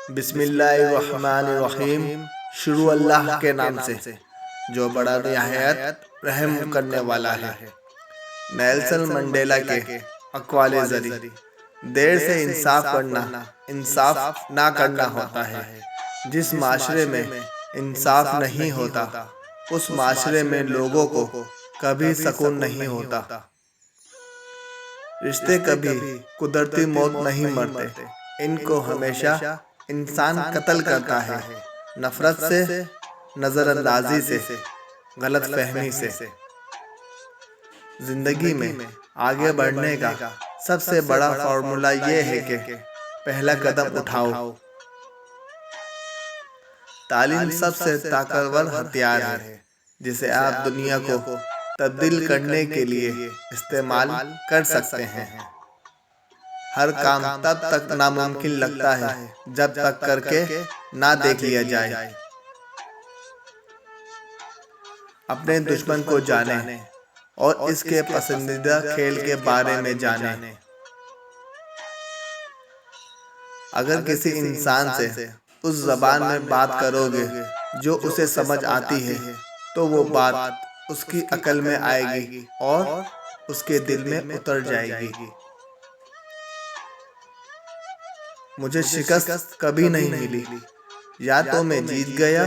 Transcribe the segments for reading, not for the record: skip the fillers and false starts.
بسم اللہ الرحمن الرحیم، شروع اللہ کے نام سے جو بڑا نہایت رحم کرنے والا ہے۔ نیلسن منڈیلا کے اقوال زری: دیر سے انصاف کرنا انصاف نہ کرنا ہوتا ہے۔ جس معاشرے میں انصاف نہیں ہوتا اس معاشرے میں لوگوں کو کبھی سکون نہیں ہوتا۔ رشتے کبھی قدرتی موت نہیں مرتے، ان کو ہمیشہ انسان قتل کرتا ہے، نفرت سے، نظر اندازی سے، غلط فہمی سے۔ زندگی میں آگے بڑھنے کا سب سے بڑا فارمولا یہ ہے کہ پہلا قدم اٹھاؤ۔ تعلیم سب سے طاقتور ہتھیار ہے جسے آپ دنیا کو تبدیل کرنے کے لیے استعمال کر سکتے ہیں۔ ہر کام تب تک ناممکن لگتا ہے جب تک کر کے نہ دیکھ لیا جائے۔ اپنے دشمن کو جانیں اور اس کے پسندیدہ کھیل کے بارے میں جانیں۔ اگر کسی انسان سے اس زبان میں بات کرو گے جو اسے سمجھ آتی ہے تو وہ بات اس کی عقل میں آئے گی اور اس کے دل میں اتر جائے گی۔ مجھے شکست کبھی نہیں ملی، یا تو میں جیت گیا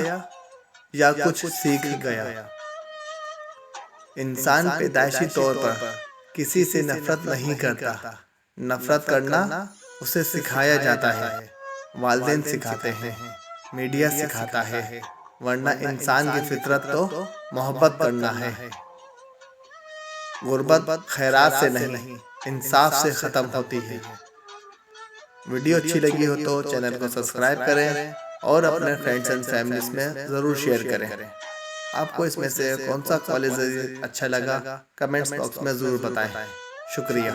یا کچھ سیکھ گیا۔ انسان پیدائشی طور پر کسی سے نفرت نہیں کرتا، نفرت کرنا اسے سکھایا جاتا ہے۔ والدین سکھاتے ہیں، میڈیا سکھاتا ہے، ورنہ انسان کی فطرت تو محبت کرنا ہے۔ غربت خیرات سے نہیں، انصاف سے ختم ہوتی ہے۔ ویڈیو اچھی لگی ہو تو چینل کو سبسکرائب کریں اور اپنے فرینڈز اینڈ فیملیز میں ضرور شیئر کریں۔ آپ کو اس میں سے کون سا کالج اچھا لگا کمنٹس باکس میں ضرور بتائیں۔ شکریہ۔